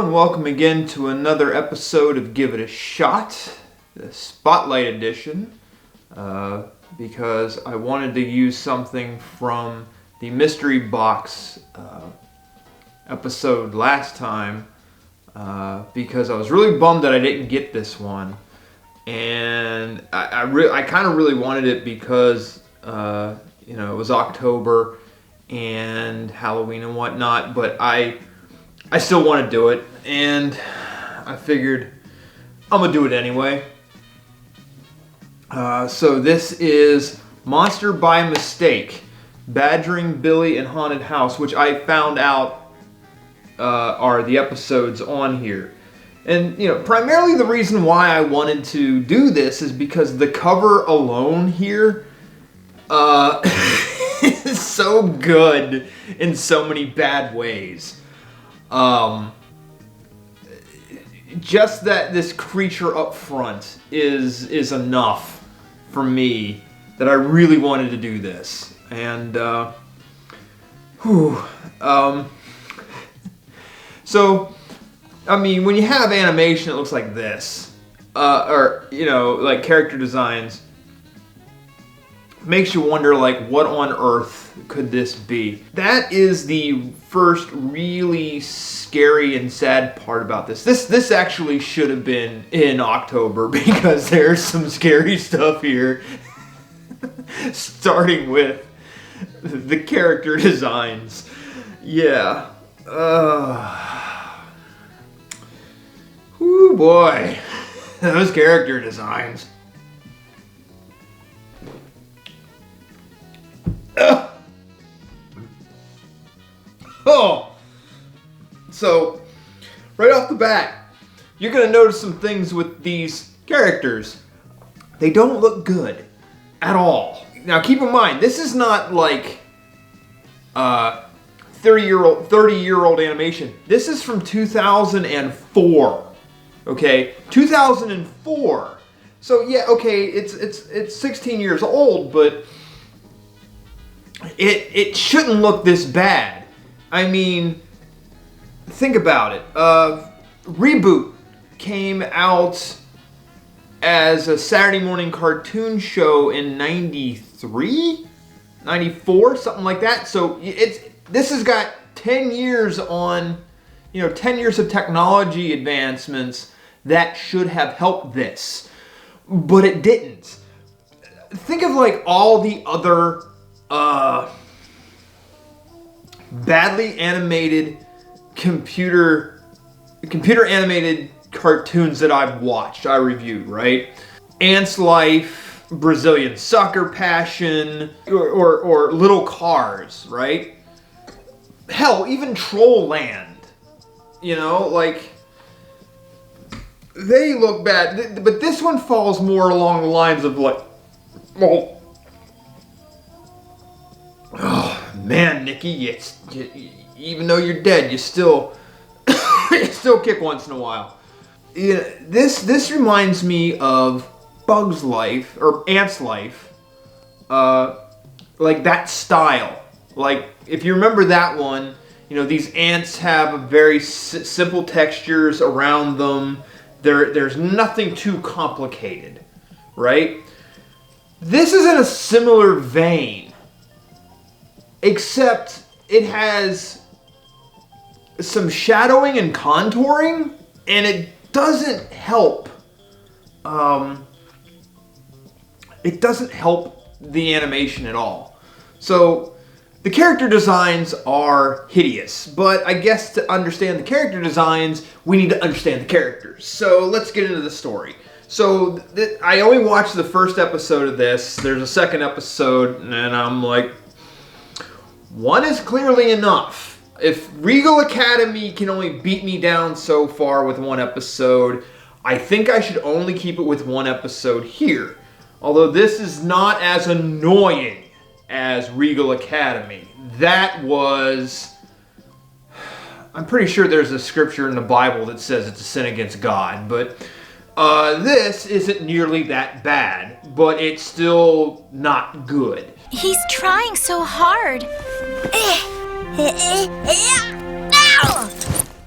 and welcome again to another episode of Give It a Shot, the Spotlight Edition, because I wanted to use something from the Mystery Box episode last time, because I was really bummed that I didn't get this one, and I kind of really wanted it because, it was October and Halloween and whatnot, but I still want to do it, and I figured I'm going to do it anyway. So this is Monster by Mistake, Badgering Billy in Haunted House, which I found out are the episodes on here. And, primarily the reason why I wanted to do this is because the cover alone here is so good in so many bad ways. Just that this creature up front is enough for me that I really wanted to do this. And, so, I mean, when you have animation that looks like this, like character designs, makes you wonder, like, what on earth could this be? That is the first really scary and sad part about this. This actually should have been in October because there's some scary stuff here. Starting with the character designs. Yeah. Whoo boy. Those character designs. Oh, so right off the bat, you're going to notice some things with these characters. They don't look good at all. Now keep in mind, this is not like 30-year-old animation. This is from 2004. Okay, 2004. So yeah, okay, it's 16 years old, but it shouldn't look this bad. I mean, think about it. Reboot came out as a Saturday morning cartoon show in 93? 94? Something like that. So this has got 10 years on, 10 years of technology advancements that should have helped this. But it didn't. Think of like all the other badly animated computer animated cartoons that I've watched, I reviewed, right? Ant's Life, Brazilian Soccer Passion, or Little Cars, right? Hell, even Troll Land, like, they look bad, but this one falls more along the lines of like, oh man, Nikki, even though you're dead, you still kick once in a while. This reminds me of Bug's Life or Ant's Life, like that style. Like if you remember that one, these ants have very simple textures around them. There's nothing too complicated, right? This is in a similar vein. Except it has some shadowing and contouring, and it doesn't help. It doesn't help the animation at all. So the character designs are hideous, but I guess to understand the character designs, we need to understand the characters. So let's get into the story. So I only watched the first episode of this. There's a second episode, and I'm like, one is clearly enough. If Regal Academy can only beat me down so far with one episode, I think I should only keep it with one episode here. Although this is not as annoying as Regal Academy. That was... I'm pretty sure there's a scripture in the Bible that says it's a sin against God, but this isn't nearly that bad, but it's still not good. He's trying so hard.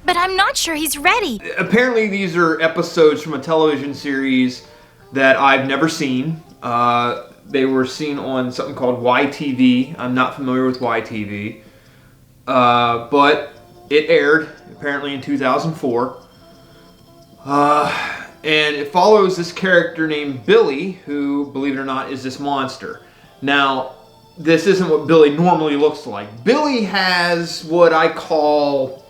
but I'm not sure he's ready. Apparently these are episodes from a television series that I've never seen. They were seen on something called YTV. I'm not familiar with YTV. But it aired apparently in 2004. And it follows this character named Billy, who, believe it or not, is this monster. Now, this isn't what Billy normally looks like. Billy has what I call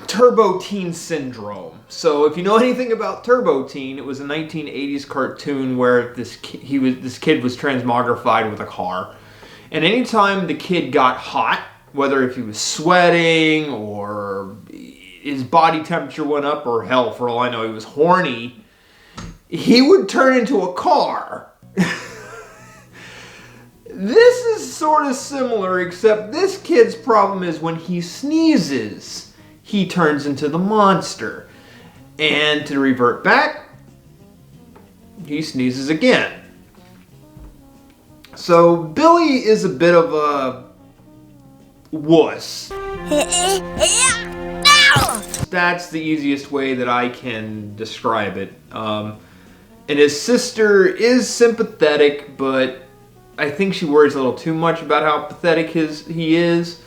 Turbo Teen Syndrome. So if you know anything about Turbo Teen, it was a 1980s cartoon where this kid was transmogrified with a car. And anytime the kid got hot, whether if he was sweating or his body temperature went up, or hell, for all I know, he was horny, he would turn into a car. This is sort of similar, except this kid's problem is when he sneezes, he turns into the monster. And to revert back, he sneezes again. So Billy is a bit of a wuss. That's the easiest way that I can describe it. And his sister is sympathetic, but I think she worries a little too much about how pathetic he is.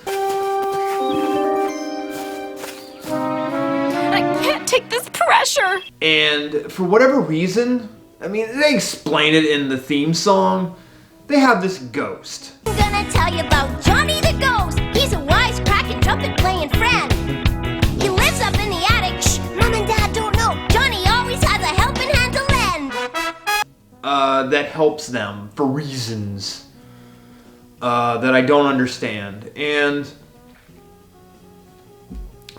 I can't take this pressure. And for whatever reason, I mean, they explain it in the theme song, they have this ghost. I'm gonna tell you about Johnny the Ghost. He's a wisecracking, trumpet-playing friend. He lives up in the attic. Shh, Mom and Dad don't know. Johnny always has a helping hand to lend. That helps them for reasons that I don't understand. And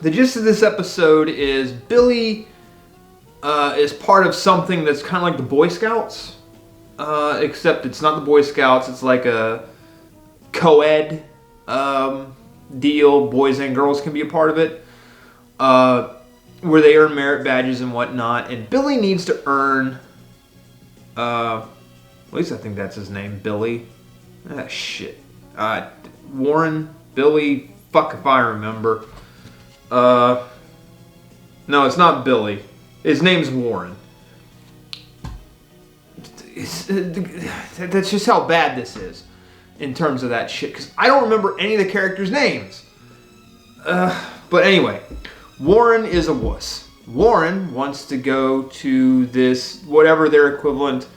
the gist of this episode is Billy is part of something that's kind of like the Boy Scouts, except it's not the Boy Scouts, it's like a co-ed deal. Boys and girls can be a part of it, where they earn merit badges and whatnot, and Billy needs to earn, at least I think that's his name, Billy. Ah, shit. Warren, Billy, fuck if I remember. No, it's not Billy. His name's Warren. That's just how bad this is in terms of that shit, because I don't remember any of the characters' names. But anyway, Warren is a wuss. Warren wants to go to this, whatever their equivalent,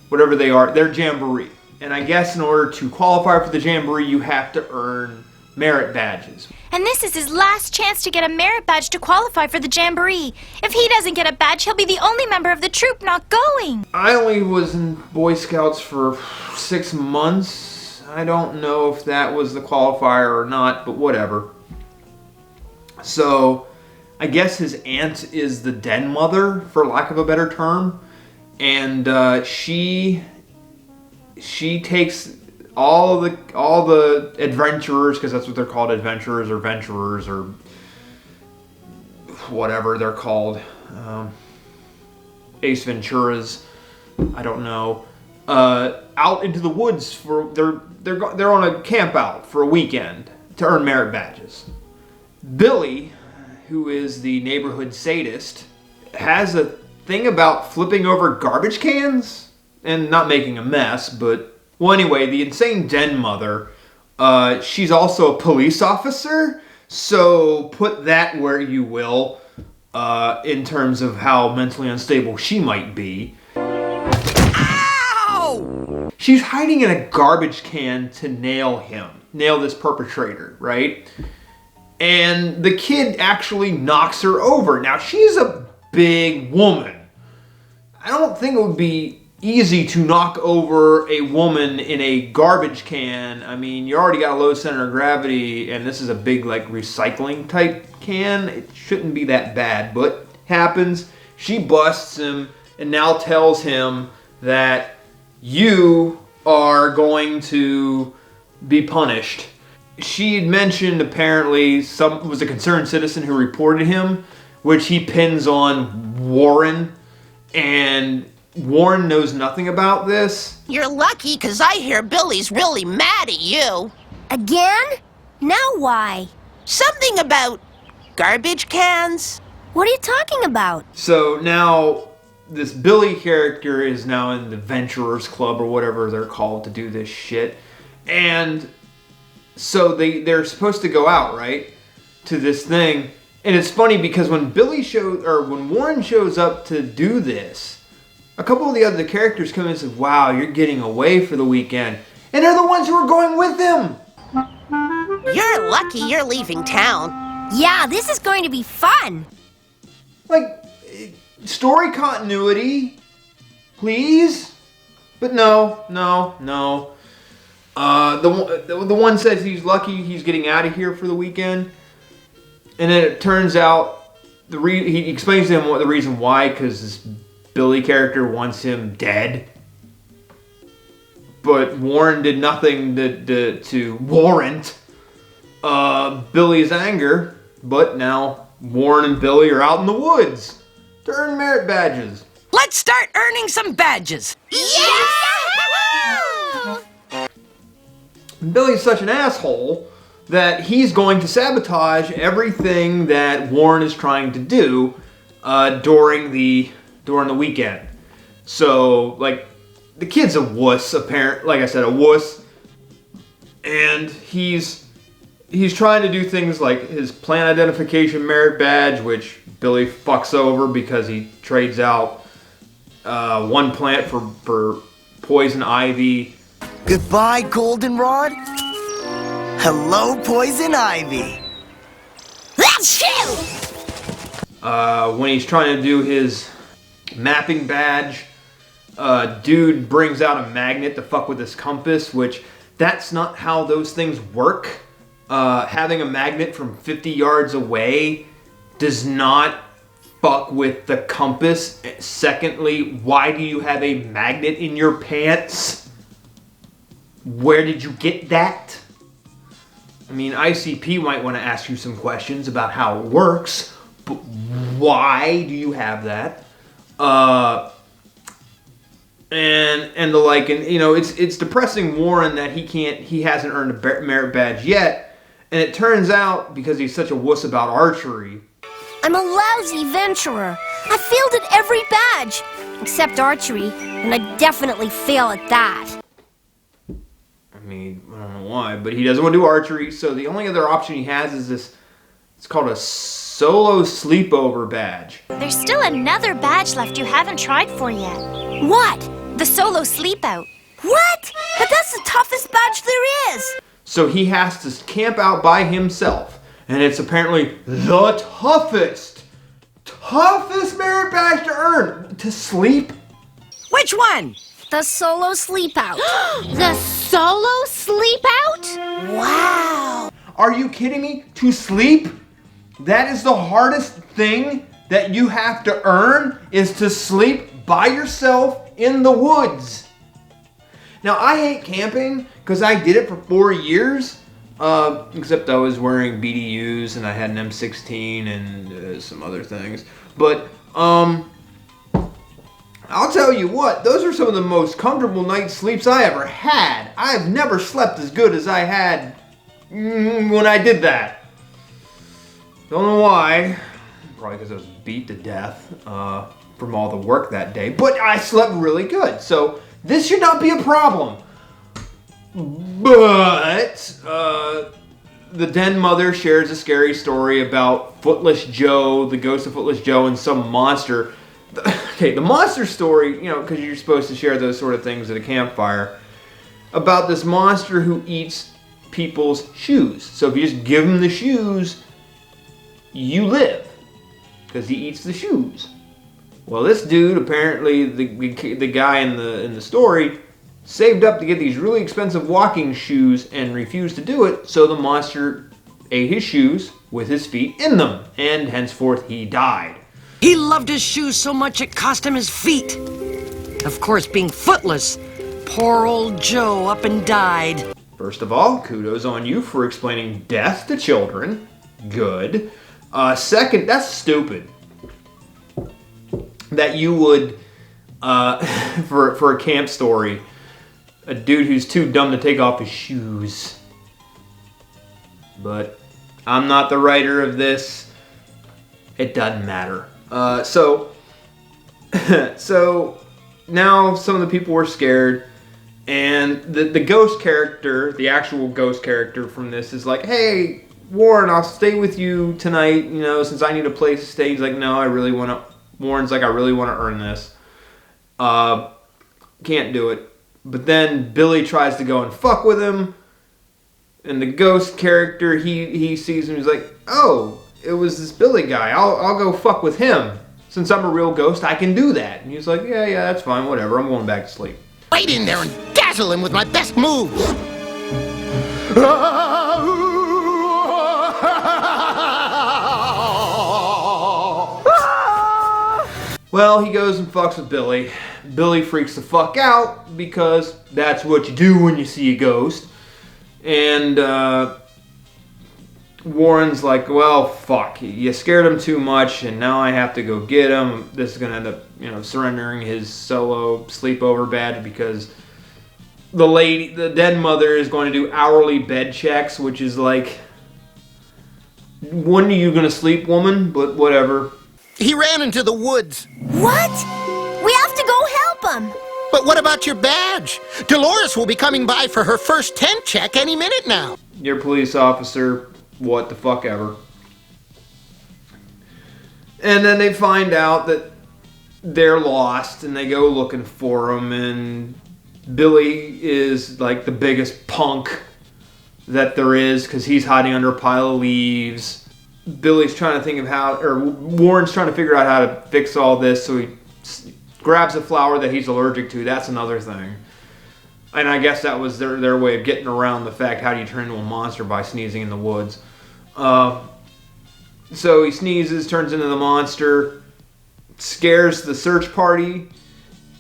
whatever they are, their jamboree. And I guess in order to qualify for the jamboree, you have to earn merit badges. And this is his last chance to get a merit badge to qualify for the jamboree. If he doesn't get a badge, he'll be the only member of the troop not going. I only was in Boy Scouts for 6 months. I don't know if that was the qualifier or not, but whatever. So, I guess his aunt is the den mother, for lack of a better term. And she takes all the adventurers, because that's what they're called, adventurers or venturers or whatever they're called, Ace Venturas, I don't know, out into the woods for they're on a camp out for a weekend to earn merit badges. Billy, who is the neighborhood sadist, has a thing about flipping over garbage cans and not making a mess, but well, anyway, the insane den mother, she's also a police officer, so put that where you will, in terms of how mentally unstable she might be. Ow! She's hiding in a garbage can to nail this perpetrator, right? And the kid actually knocks her over. Now, she's a big woman. I don't think it would be easy to knock over a woman in a garbage can. I mean, you already got a low center of gravity, and this is a big, like, recycling type can. It shouldn't be that bad, but happens. She busts him and now tells him that you are going to be punished. She had mentioned apparently was a concerned citizen who reported him, which he pins on Warren, and Warren knows nothing about this. You're lucky, because I hear Billy's really mad at you. Again? Now why? Something about garbage cans? What are you talking about? So now this Billy character is now in the Venturers Club or whatever they're called to do this shit. And so they're supposed to go out, right, to this thing. And it's funny because when when Warren shows up to do this, a couple of the other characters come in and say, "Wow, you're getting away for the weekend." And they're the ones who are going with him. You're lucky you're leaving town. Yeah, this is going to be fun. Like, story continuity, please? But no. The one says he's lucky he's getting out of here for the weekend. And then it turns out, he explains to him the reason why, because this Billy character wants him dead. But Warren did nothing to warrant Billy's anger. But now Warren and Billy are out in the woods to earn merit badges. Let's start earning some badges. Yeah! Billy's such an asshole that he's going to sabotage everything that Warren is trying to do during the weekend. So, like, the kid's a wuss, like I said, a wuss, and he's trying to do things like his plant identification merit badge, which Billy fucks over because he trades out one plant for poison ivy. Goodbye, goldenrod. Hello, poison ivy. That's you! When he's trying to do his mapping badge, dude brings out a magnet to fuck with his compass, which that's not how those things work. Having a magnet from 50 yards away does not fuck with the compass. Secondly, why do you have a magnet in your pants? Where did you get that? I mean, ICP might want to ask you some questions about how it works, but why do you have that? And the like, and you know, it's depressing Warren that he hasn't earned a merit badge yet, and it turns out because he's such a wuss about archery. I'm a lousy venturer. I failed at every badge, except archery, and I definitely fail at that. I mean, I don't know why, but he doesn't want to do archery, so the only other option he has is this, it's called a solo sleepover badge. There's still another badge left you haven't tried for yet. What? The solo sleep out. What? But that's the toughest badge there is. So he has to camp out by himself, and it's apparently the toughest merit badge to earn. To sleep? Which one? The solo sleep out. The solo sleep out? Wow. Are you kidding me? To sleep? That is the hardest thing that you have to earn, is to sleep by yourself in the woods. Now, I hate camping because I did it for 4 years, except I was wearing BDUs and I had an M16 and some other things. But, I'll tell you what, those are some of the most comfortable night sleeps I ever had. I've never slept as good as I had when I did that. Don't know why. Probably because I was beat to death from all the work that day. But I slept really good, so this should not be a problem. But the den mother shares a scary story about Footless Joe, the ghost of Footless Joe, and some monster. Okay, the monster story, you know, because you're supposed to share those sort of things at a campfire, about this monster who eats people's shoes. So if you just give him the shoes, you live, because he eats the shoes. Well, this dude, apparently the guy in the story, saved up to get these really expensive walking shoes and refused to do it, so the monster ate his shoes with his feet in them, and henceforth he died. He loved his shoes so much it cost him his feet. Of course, being footless, poor old Joe up and died. First of all, kudos on you for explaining death to children. Good. Second, that's stupid. That you would, for a camp story, a dude who's too dumb to take off his shoes. But I'm not the writer of this. It doesn't matter. So now some of the people were scared, and the ghost character, the actual ghost character from this, is like, hey, Warren, I'll stay with you tonight, you know, since I need a place to stay. He's like, no, Warren's like, I really want to earn this. Can't do it. But then Billy tries to go and fuck with him, and the ghost character, he sees him, he's like, oh, it was this Billy guy. I'll go fuck with him. Since I'm a real ghost, I can do that. And he's like, yeah, that's fine, whatever. I'm going back to sleep. Right in there and dazzle him with my best moves. Well, he goes and fucks with Billy. Billy freaks the fuck out because that's what you do when you see a ghost. And Warren's like, well, fuck. You scared him too much, and now I have to go get him. This is going to end up, surrendering his solo sleepover badge because the dead mother is going to do hourly bed checks, which is like, when are you going to sleep, woman? But whatever. He ran into the woods. What? We have to go help him. But what about your badge? Dolores will be coming by for her first tent check any minute now. You're a police officer, what the fuck ever. And then they find out that they're lost, and they go looking for him, and Billy is like the biggest punk that there is because he's hiding under a pile of leaves. Billy's trying to think of Warren's trying to figure out how to fix all this, so he grabs a flower that he's allergic to. That's another thing. And I guess that was their way of getting around the fact, how do you turn into a monster by sneezing in the woods. So he sneezes, turns into the monster, scares the search party,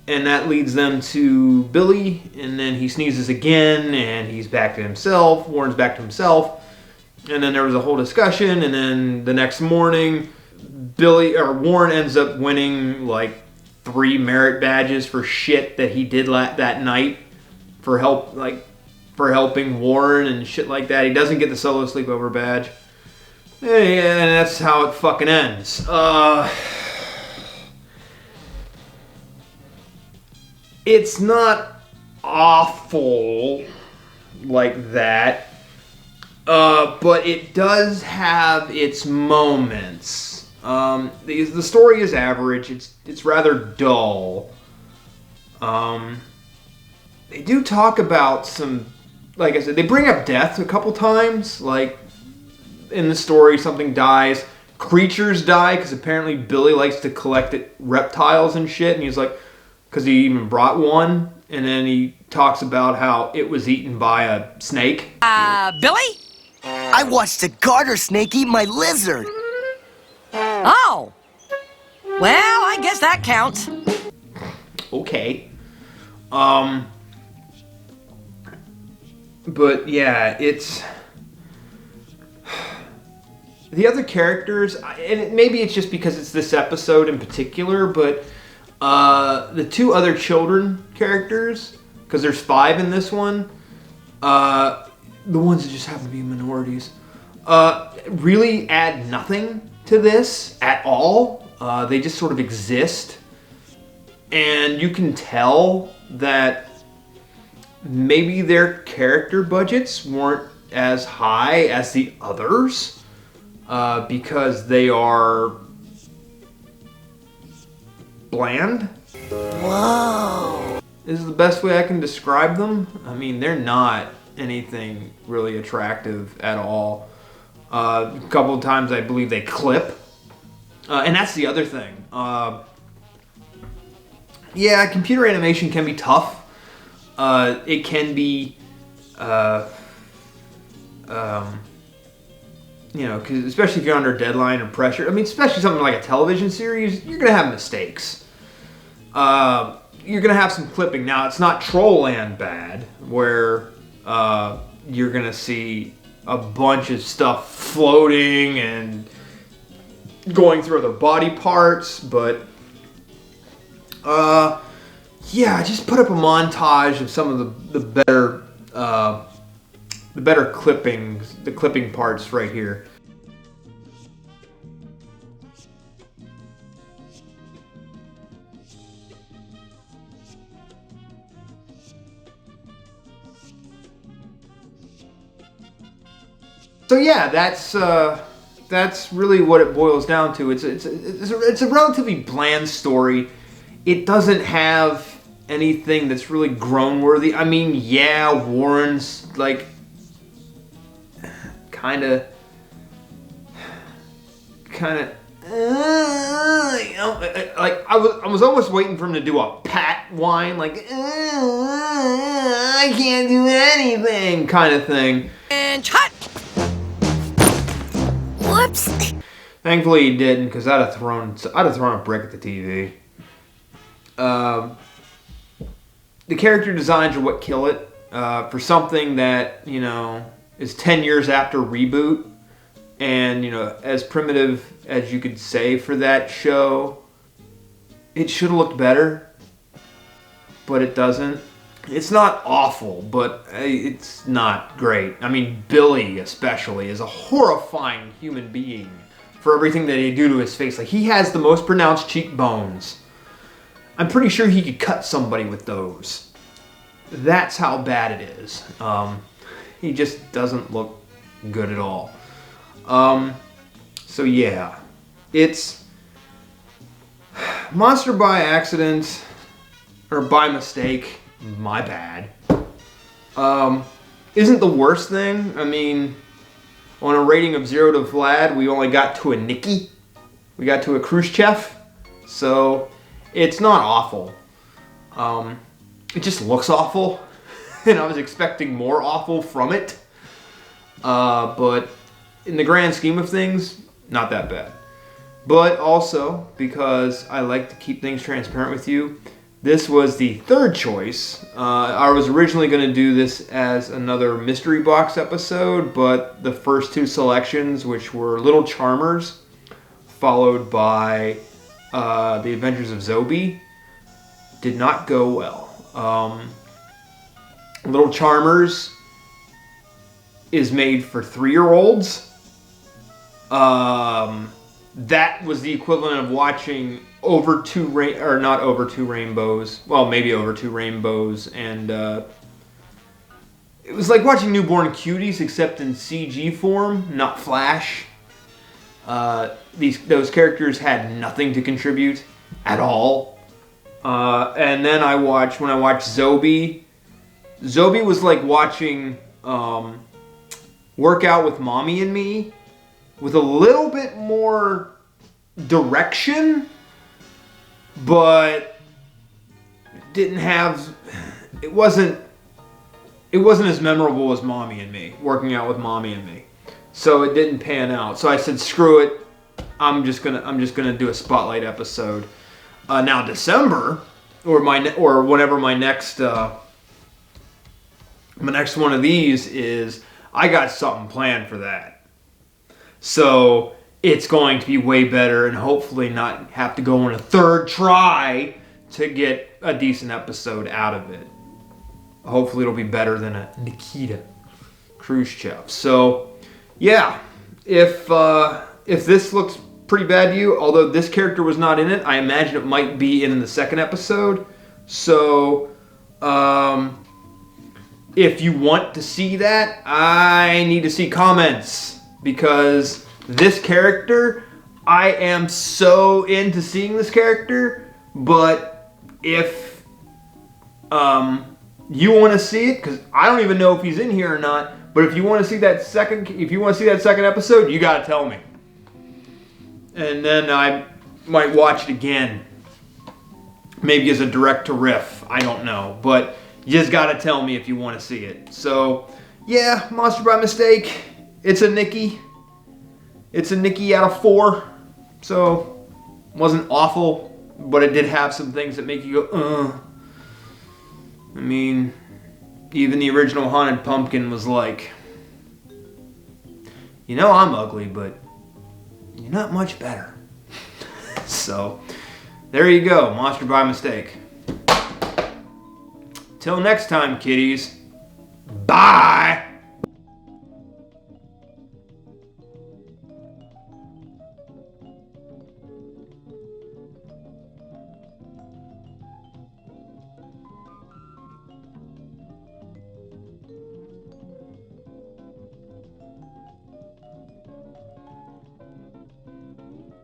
and that leads them to Billy, and then he sneezes again, and he's back to himself. Warren's back to himself. And then there was a whole discussion, and then the next morning, Warren ends up winning like 3 merit badges for shit that he did that night for helping Warren and shit like that. He doesn't get the solo sleepover badge. Yeah, and that's how it fucking ends. It's not awful like that. But it does have its moments. The story is average. It's rather dull. They do talk about some, like I said, they bring up death a couple times. Like in the story, something dies. Creatures die because apparently Billy likes to collect reptiles and shit. And he's like, because he even brought one. And then he talks about how it was eaten by a snake. Billy? I watched a garter snake eat my lizard. Oh. Well, I guess that counts. Okay. But yeah, it's... The other characters, and maybe it's just because it's this episode in particular, but the 2 other children characters, because there's 5 in this one, the ones that just happen to be minorities, really add nothing to this at all. They just sort of exist. And you can tell that maybe their character budgets weren't as high as the others because they are bland. Whoa. This is the best way I can describe them. I mean, they're not anything really attractive at all. A couple of times I believe they clip. And that's the other thing. Yeah, computer animation can be tough. It can be, cause especially if you're under deadline or pressure. I mean, especially something like a television series, you're going to have mistakes. You're going to have some clipping. Now, it's not Trollland bad, where you're going to see a bunch of stuff floating and going through other body parts, but yeah, just put up a montage of some of the better clippings, the clipping parts right here. So yeah, that's really what it boils down to. It's a relatively bland story. It doesn't have anything that's really grown worthy. I mean, yeah, Warren's like kind of you know, like I was almost waiting for him to do a pat whine, like I can't do anything kind of thing. And hot. Whoops. Thankfully he didn't, because I'd have thrown a brick at the TV. The character designs are what kill it. For something that, you know, is 10 years after reboot, and, you know, as primitive as you could say for that show, it should have looked better, but it doesn't. It's not awful, but it's not great. I mean, Billy especially is a horrifying human being for everything that they do to his face. Like, he has the most pronounced cheekbones. I'm pretty sure he could cut somebody with those. That's how bad it is. He just doesn't look good at all. So yeah, it's Monster by accident, or by mistake, my bad, isn't the worst thing. I mean, on a rating of 0 to Vlad, we only got to a Nikki. We got to a Khrushchev. So it's not awful. It just looks awful. And I was expecting more awful from it. But in the grand scheme of things, not that bad. But also, because I like to keep things transparent with you, this was the third choice. I was originally going to do this as another mystery box episode, but the first two selections, which were Little Charmers, followed by The Adventures of Zobi, did not go well. Little Charmers is made for 3-year-olds. That was the equivalent of watching Over Two Rainbows. Well, maybe Over Two Rainbows, and it was like watching Newborn Cuties, except in CG form, not Flash. Those characters had nothing to contribute at all. And then when I watched Zobi was like watching Workout with Mommy and Me, with a little bit more direction, but it wasn't as memorable as Mommy and Me, Working Out with Mommy and Me. So it didn't pan out. So I said, screw it. I'm just gonna do a spotlight episode. Now December, or whenever my next one of these is, I got something planned for that. So it's going to be way better, and hopefully not have to go on a third try to get a decent episode out of it. Hopefully it'll be better than a Nikita Khrushchev. So yeah, if this looks pretty bad to you, although this character was not in it, I imagine it might be in the second episode. So if you want to see that, I need to see comments, because this character, I am so into seeing this character. But if you want to see it, because I don't even know if he's in here or not, but if you want to see that second episode, you got to tell me, and then I might watch it again, maybe as a direct to riff. I don't know, but you just got to tell me if you want to see it. So yeah, Monster by Mistake. It's a Nikki. It's a Nikki out of 4. So it wasn't awful, but it did have some things that make you go, I mean, even the original Haunted Pumpkin was like, you know, I'm ugly, but you're not much better. So there you go, Monster by Mistake. Till next time, kiddies. Bye!